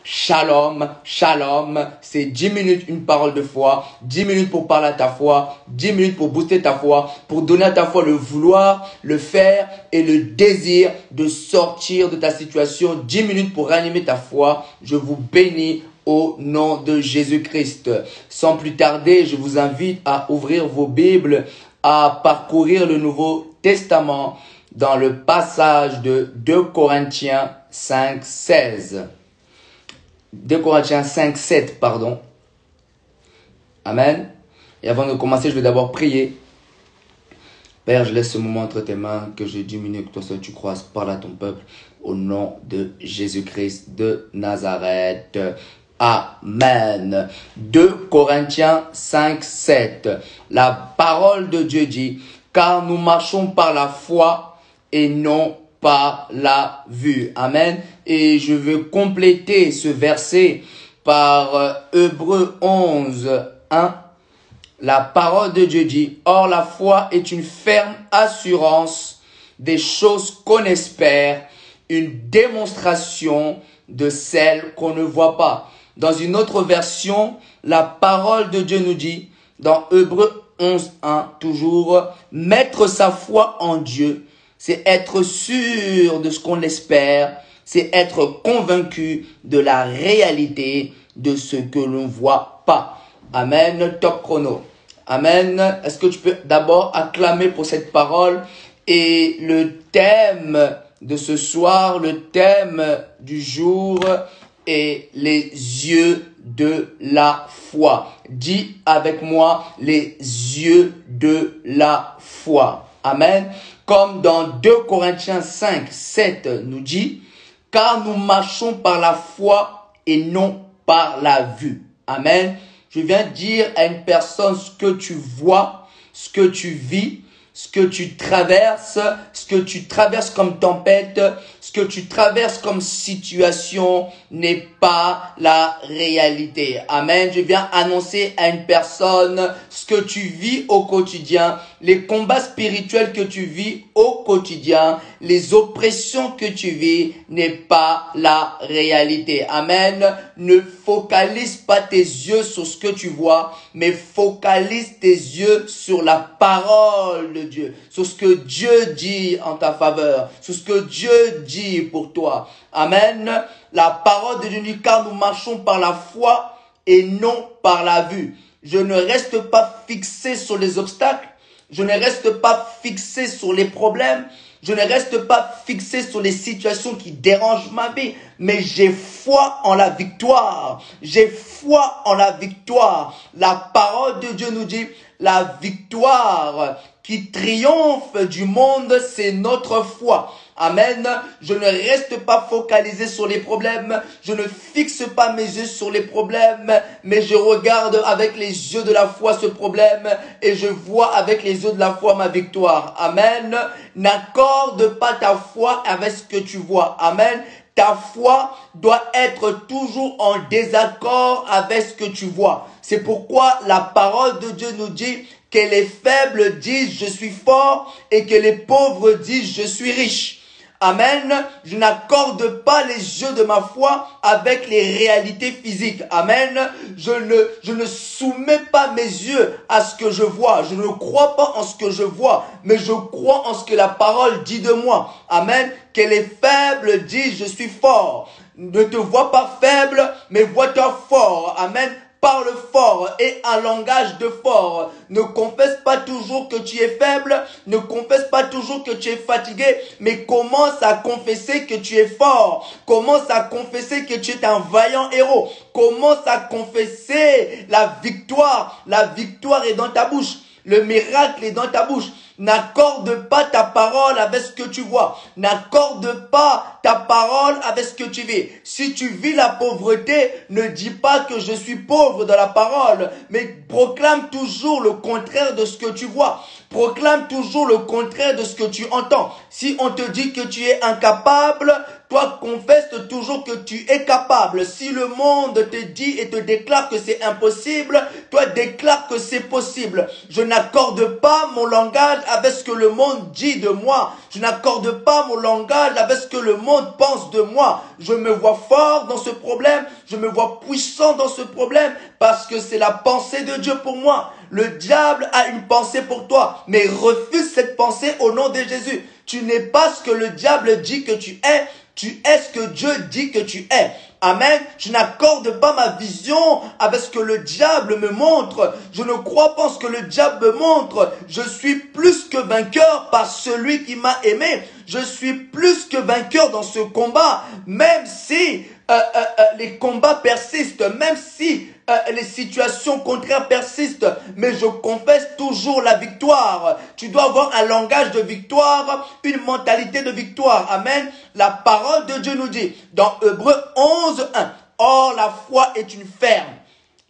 Shalom, shalom. C'est 10 minutes, une parole de foi. 10 minutes pour parler à ta foi. 10 minutes pour booster ta foi. Pour donner à ta foi le vouloir, le faire et le désir de sortir de ta situation. 10 minutes pour ranimer ta foi. Je vous bénis au nom de Jésus-Christ. Sans plus tarder, je vous invite à ouvrir vos Bibles, à parcourir le Nouveau Testament dans le passage de 2 Corinthiens 5, 16. 2 Corinthiens 5, 7, pardon. Amen. Et avant de commencer, je vais d'abord prier. Père, je laisse ce moment entre tes mains, que je diminue, que toi seul tu croisses, parle à ton peuple, au nom de Jésus-Christ de Nazareth. Amen. 2 Corinthiens 5, 7. La parole de Dieu dit, car nous marchons par la foi et non par la vue. Amen. Et je veux compléter ce verset par Hébreux 11, 1. La parole de Dieu dit, or la foi est une ferme assurance des choses qu'on espère, une démonstration de celles qu'on ne voit pas. Dans une autre version, la parole de Dieu nous dit, dans Hébreux 11, 1, toujours, mettre sa foi en Dieu, c'est être sûr de ce qu'on espère, c'est être convaincu de la réalité de ce que l'on ne voit pas. Amen. Top chrono. Amen. Est-ce que tu peux d'abord acclamer pour cette parole? Et le thème de ce soir, le thème du jour est les yeux de la foi. Dis avec moi, les yeux de la foi. Amen. Comme dans 2 Corinthiens 5, 7 nous dit, car nous marchons par la foi et non par la vue. Amen. Je viens dire à une personne ce que tu vois, ce que tu vis, ce que tu traverses comme tempête, ce que tu traverses comme situation n'est pas la réalité. Amen. Je viens annoncer à une personne ce que tu vis au quotidien, les combats spirituels que tu vis au quotidien, les oppressions que tu vis n'est pas la réalité. Amen. Ne focalise pas tes yeux sur ce que tu vois, mais focalise tes yeux sur la parole de Dieu, sur ce que Dieu dit en ta faveur, sur ce que Dieu dit pour toi. Amen. La parole de Dieu dit, car nous marchons par la foi et non par la vue. Je ne reste pas fixé sur les obstacles, je ne reste pas fixé sur les problèmes, je ne reste pas fixé sur les situations qui dérangent ma vie, mais j'ai foi en la victoire. J'ai foi en la victoire. La parole de Dieu nous dit, la victoire qui triomphe du monde, c'est notre foi. Amen. Je ne reste pas focalisé sur les problèmes. Je ne fixe pas mes yeux sur les problèmes, mais je regarde avec les yeux de la foi ce problème et je vois avec les yeux de la foi ma victoire. Amen. N'accorde pas ta foi avec ce que tu vois. Amen. Ta foi doit être toujours en désaccord avec ce que tu vois. C'est pourquoi la parole de Dieu nous dit que les faibles disent je suis fort et que les pauvres disent je suis riche. Amen. Je n'accorde pas les yeux de ma foi avec les réalités physiques. Amen. Je ne soumets pas mes yeux à ce que je vois. Je ne crois pas en ce que je vois, mais je crois en ce que la parole dit de moi. Amen. Que les faibles disent je suis fort. Ne te vois pas faible, mais vois-toi fort. Amen. Parle fort et un langage de fort. Ne confesse pas toujours que tu es faible. Ne confesse pas toujours que tu es fatigué. Mais commence à confesser que tu es fort. Commence à confesser que tu es un vaillant héros. Commence à confesser la victoire. La victoire est dans ta bouche. Le miracle est dans ta bouche. N'accorde pas ta parole avec ce que tu vois. N'accorde pas ta parole avec ce que tu vis. Si tu vis la pauvreté, ne dis pas que je suis pauvre dans la parole, mais proclame toujours le contraire de ce que tu vois. Proclame toujours le contraire de ce que tu entends. Si on te dit que tu es incapable, toi confesse toujours que tu es capable. Si le monde te dit et te déclare que c'est impossible, toi déclare que c'est possible. Je n'accorde pas mon langage avec ce que le monde dit de moi. Je n'accorde pas mon langage avec ce que le monde pense de moi. Je me vois fort dans ce problème. Je me vois puissant dans ce problème parce que c'est la pensée de Dieu pour moi. Le diable a une pensée pour toi, mais refuse cette pensée au nom de Jésus. Tu n'es pas ce que le diable dit que tu es. Tu es ce que Dieu dit que tu es. Amen. Je n'accorde pas ma vision avec ce que le diable me montre. Je ne crois pas en ce que le diable me montre. Je suis plus que vainqueur par celui qui m'a aimé. Je suis plus que vainqueur dans ce combat. Même si les combats persistent, même si les situations contraires persistent, mais je confesse toujours la victoire. Tu dois avoir un langage de victoire, une mentalité de victoire. Amen. La parole de Dieu nous dit dans Hébreux 11:1, or la foi est une ferme.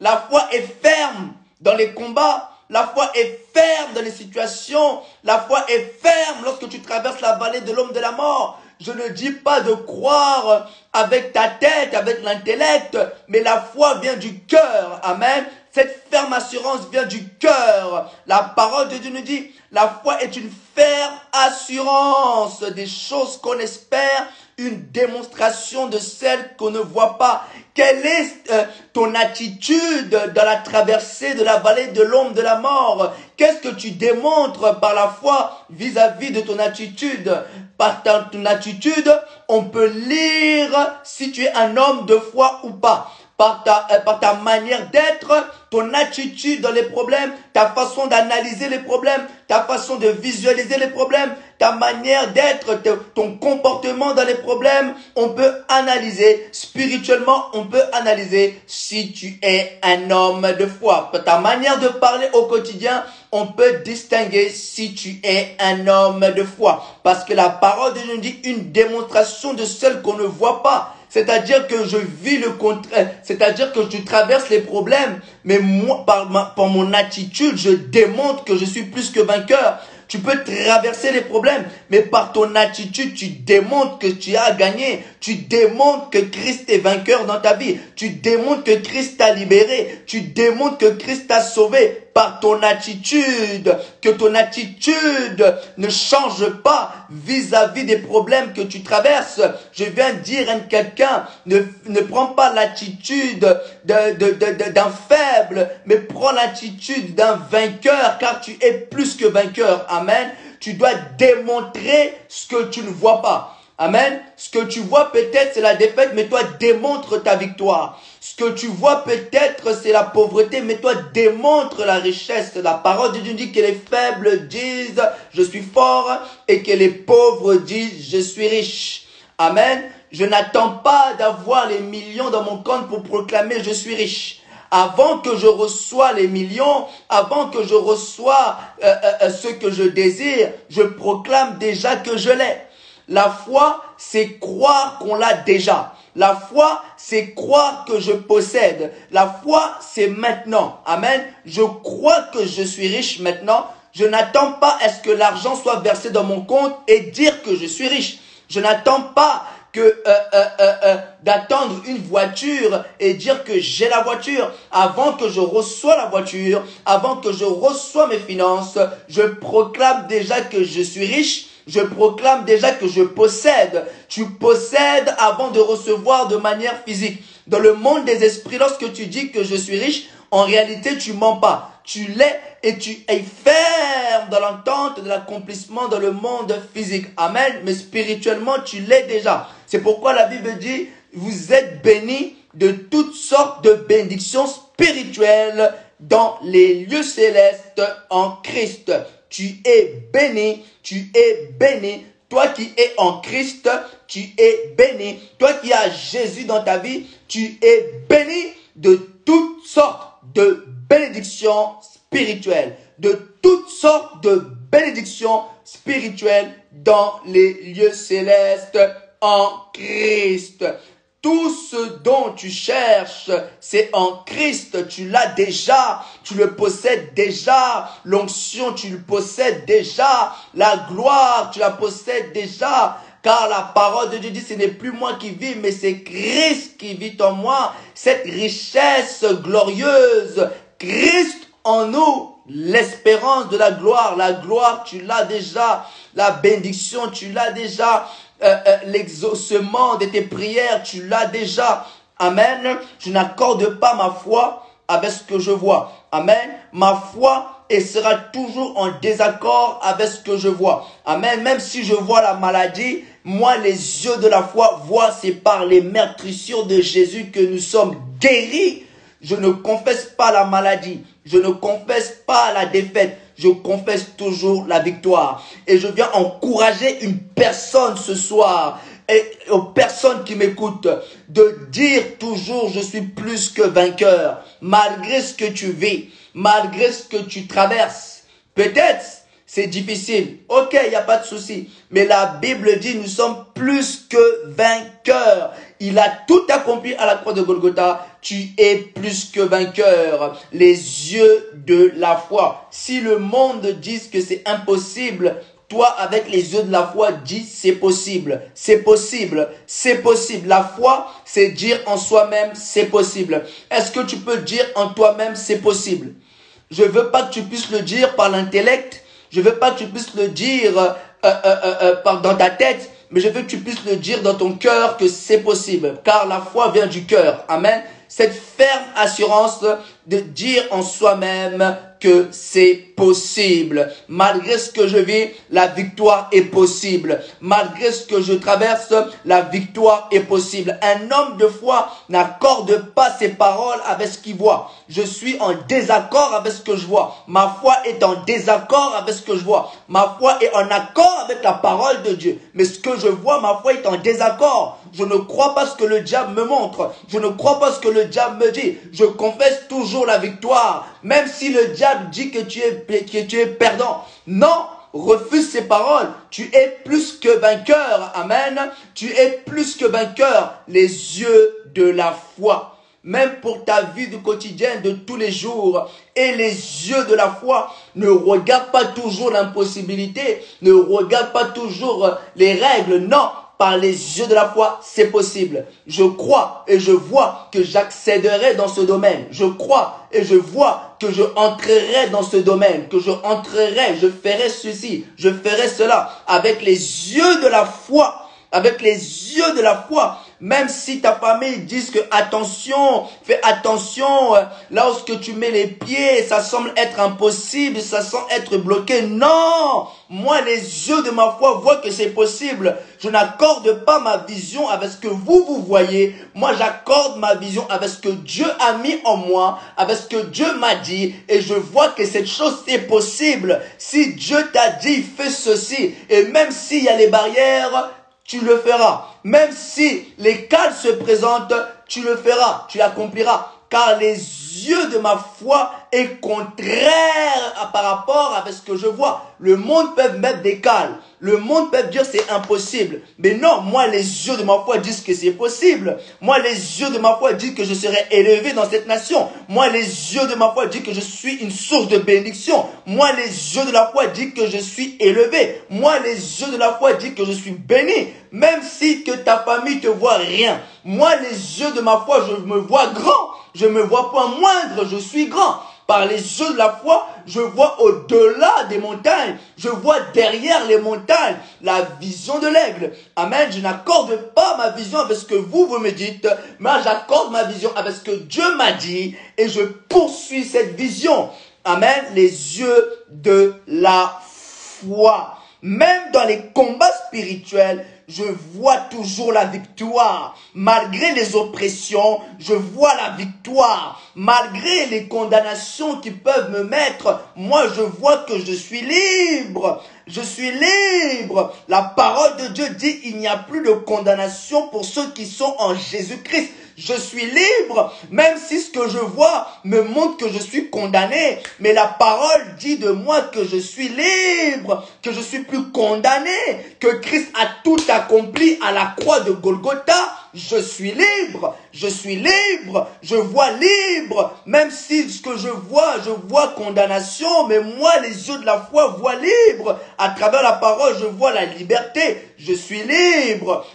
La foi est ferme dans les combats. La foi est ferme dans les situations. La foi est ferme lorsque tu traverses la vallée de l'homme de la mort. Je ne dis pas de croire avec ta tête, avec l'intellect, mais la foi vient du cœur. Amen. Cette ferme assurance vient du cœur. La parole de Dieu nous dit, la foi est une ferme assurance des choses qu'on espère, une démonstration de celles qu'on ne voit pas. Quelle est ton attitude dans la traversée de la vallée de l'ombre de la mort? Qu'est-ce que tu démontres par la foi vis-à-vis de ton attitude? Par ton attitude, on peut lire si tu es un homme de foi ou pas. Par ta manière d'être, ton attitude dans les problèmes, ta façon d'analyser les problèmes, ta façon de visualiser les problèmes, ta manière d'être, ton comportement dans les problèmes, on peut analyser spirituellement, on peut analyser si tu es un homme de foi. Ta manière de parler au quotidien, on peut distinguer si tu es un homme de foi. Parce que la parole de Dieu nous dit une démonstration de celle qu'on ne voit pas. C'est-à-dire que je vis le contraire, c'est-à-dire que je traverse les problèmes, mais moi, par mon attitude, je démontre que je suis plus que vainqueur. Tu peux traverser les problèmes, mais par ton attitude, tu démontres que tu as gagné. Tu démontres que Christ est vainqueur dans ta vie. Tu démontres que Christ t'a libéré. Tu démontres que Christ t'a sauvé par ton attitude. Que ton attitude ne change pas vis-à-vis des problèmes que tu traverses. Je viens dire à quelqu'un, ne prends pas l'attitude d'un faible, mais prends l'attitude d'un vainqueur, car tu es plus que vainqueur. Amen. Tu dois démontrer ce que tu ne vois pas. Amen. Ce que tu vois peut-être c'est la défaite, mais toi démontre ta victoire. Ce que tu vois peut-être c'est la pauvreté, mais toi démontre la richesse. La parole de Dieu dit que les faibles disent je suis fort et que les pauvres disent je suis riche. Amen. Je n'attends pas d'avoir les millions dans mon compte pour proclamer je suis riche. Avant que je reçois les millions, avant que je reçois ce que je désire, je proclame déjà que je l'ai. La foi, c'est croire qu'on l'a déjà. La foi, c'est croire que je possède. La foi, c'est maintenant. Amen. Je crois que je suis riche maintenant. Je n'attends pas à ce que l'argent soit versé dans mon compte et dire que je suis riche. Je n'attends pas d'attendre une voiture et dire que j'ai la voiture. Avant que je reçois la voiture, avant que je reçois mes finances, je proclame déjà que je suis riche. Je proclame déjà que je possède. Tu possèdes avant de recevoir de manière physique. Dans le monde des esprits, lorsque tu dis que je suis riche, en réalité, tu mens pas. Tu l'es et tu es ferme dans l'entente de l'accomplissement dans le monde physique. Amen. Mais spirituellement, tu l'es déjà. C'est pourquoi la Bible dit, vous êtes bénis de toutes sortes de bénédictions spirituelles dans les lieux célestes en Christ. Tu es béni, tu es béni. Toi qui es en Christ, tu es béni. Toi qui as Jésus dans ta vie, tu es béni de toutes sortes de bénédictions spirituelles. De toutes sortes de bénédictions spirituelles dans les lieux célestes en Christ. Tout ce dont tu cherches, c'est en Christ. Tu l'as déjà. Tu le possèdes déjà. L'onction, tu le possèdes déjà. La gloire, tu la possèdes déjà. Car la parole de Dieu dit, ce n'est plus moi qui vis, mais c'est Christ qui vit en moi. Cette richesse glorieuse, Christ en nous, l'espérance de la gloire, tu l'as déjà, la bénédiction, tu l'as déjà, l'exaucement de tes prières, tu l'as déjà. Amen. Je n'accorde pas ma foi avec ce que je vois. Amen. Ma foi sera toujours en désaccord avec ce que je vois. Amen. Même si je vois la maladie, moi, les yeux de la foi voient, c'est par les meurtrissures de Jésus que nous sommes guéris. Je ne confesse pas la maladie. Je ne confesse pas la défaite. Je confesse toujours la victoire. Et je viens encourager une personne ce soir, et aux personnes qui m'écoutent, de dire toujours je suis plus que vainqueur. Malgré ce que tu vis, malgré ce que tu traverses. Peut-être c'est difficile. Ok, il n'y a pas de souci. Mais la Bible dit nous sommes plus que vainqueurs. Il a tout accompli à la croix de Golgotha. Tu es plus que vainqueur. Les yeux de la foi. Si le monde dit que c'est impossible, toi, avec les yeux de la foi, dis c'est possible, c'est possible, c'est possible. La foi, c'est dire en soi-même c'est possible. Est-ce que tu peux dire en toi-même c'est possible? Je veux pas que tu puisses le dire par l'intellect. Je veux pas que tu puisses le dire dans ta tête. Mais je veux que tu puisses le dire dans ton cœur que c'est possible. Car la foi vient du cœur. Amen. Cette ferme assurance de dire en soi-même que c'est possible. Malgré ce que je vis, la victoire est possible. Malgré ce que je traverse, la victoire est possible. Un homme de foi n'accorde pas ses paroles avec ce qu'il voit. Je suis en désaccord avec ce que je vois. Ma foi est en désaccord avec ce que je vois. Ma foi est en accord avec la parole de Dieu. Mais ce que je vois, ma foi est en désaccord. Je ne crois pas ce que le diable me montre. Je ne crois pas ce que le diable me dit. Je confesse toujours la victoire. Même si le diable dit que tu es perdant. Non, refuse ces paroles. Tu es plus que vainqueur. Amen. Tu es plus que vainqueur. Les yeux de la foi. Même pour ta vie du quotidien de tous les jours. Et les yeux de la foi ne regardent pas toujours l'impossibilité. Ne regardent pas toujours les règles. Non. Par les yeux de la foi, c'est possible. Je crois et je vois que j'accéderai dans ce domaine. Je crois et je vois que je entrerai dans ce domaine, que je entrerai, je ferai ceci, je ferai cela avec les yeux de la foi. Avec les yeux de la foi, même si ta famille dit que attention, fais attention, lorsque tu mets les pieds, ça semble être impossible, ça semble être bloqué. Non, moi les yeux de ma foi voient que c'est possible. Je n'accorde pas ma vision avec ce que vous voyez. Moi j'accorde ma vision avec ce que Dieu a mis en moi, avec ce que Dieu m'a dit, et je vois que cette chose est possible. Si Dieu t'a dit, fais ceci, et même s'il y a les barrières, tu le feras. Même si les cadres se présentent, tu le feras, tu l'accompliras. Car les yeux de ma foi est contraire par rapport avec ce que je vois. Le monde peut mettre des cales. Le monde peut dire c'est impossible. Mais non, moi les yeux de ma foi disent que c'est possible. Moi les yeux de ma foi disent que je serai élevé dans cette nation. Moi les yeux de ma foi disent que je suis une source de bénédiction. Moi les yeux de la foi disent que je suis élevé. Moi les yeux de la foi disent que je suis béni. Même si que ta famille te voit rien. Moi les yeux de ma foi, je me vois grand. Je me vois pas moindre, je suis grand. Par les yeux de la foi, je vois au-delà des montagnes. Je vois derrière les montagnes la vision de l'aigle. Amen. Je n'accorde pas ma vision avec ce que vous me dites, mais j'accorde ma vision avec ce que Dieu m'a dit et je poursuis cette vision. Amen. Les yeux de la foi. Même dans les combats spirituels, je vois toujours la victoire. Malgré les oppressions, je vois la victoire. Malgré les condamnations qui peuvent me mettre, moi je vois que je suis libre. Je suis libre. La parole de Dieu dit il n'y a plus de condamnation pour ceux qui sont en Jésus-Christ. Je suis libre, même si ce que je vois me montre que je suis condamné. Mais la parole dit de moi que je suis libre. que je suis plus condamné, que Christ a tout accompli à la croix de Golgotha. Je suis libre, je vois libre, même si ce que je vois condamnation, mais moi, les yeux de la foi voient libre. À travers la parole, je vois la liberté. Je suis libre,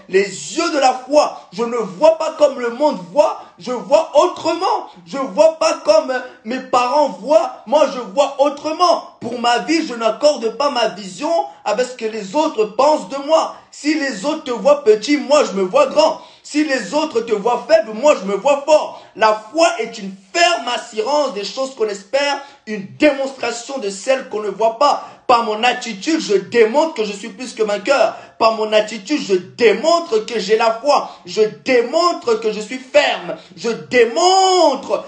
les yeux de la foi. Je ne vois pas comme le monde voit, je vois autrement. Je vois pas comme mes parents voient, moi je vois autrement. Pour ma vie, je n'accorde pas ma vision avec ce que les autres pensent de moi. Si les autres te voient petit, moi je me vois grand. Si les autres te voient faible, moi je me vois fort. La foi est une ferme assurance des choses qu'on espère, une démonstration de celles qu'on ne voit pas. Par mon attitude, je démontre que je suis plus que vainqueur. Par mon attitude, je démontre que j'ai la foi. Je démontre que je suis ferme. Je démontre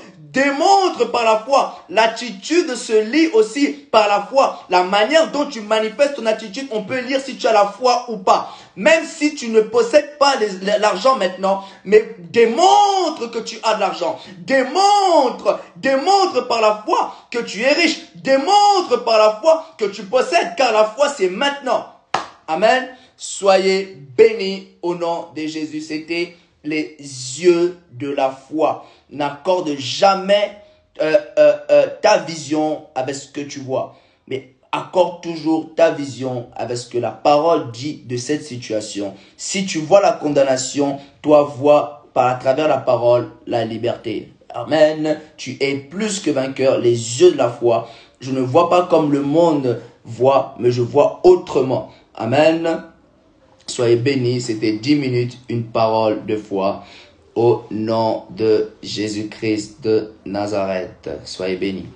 par la foi. L'attitude se lit aussi par la foi. La manière dont tu manifestes ton attitude, on peut lire si tu as la foi ou pas. Même si tu ne possèdes pas l'argent maintenant, mais démontre que tu as de l'argent. Démontre par la foi que tu es riche. Démontre par la foi que tu possèdes, car la foi c'est maintenant. Amen. Soyez bénis au nom de Jésus. C'était les yeux de la foi. N'accorde jamais ta vision avec ce que tu vois, mais accorde toujours ta vision avec ce que la parole dit de cette situation. Si tu vois la condamnation, toi vois à travers la parole la liberté. Amen. Tu es plus que vainqueur, les yeux de la foi. Je ne vois pas comme le monde voit, mais je vois autrement. Amen. Soyez bénis, c'était 10 minutes, une parole de foi. Au nom de Jésus-Christ de Nazareth. Soyez bénis.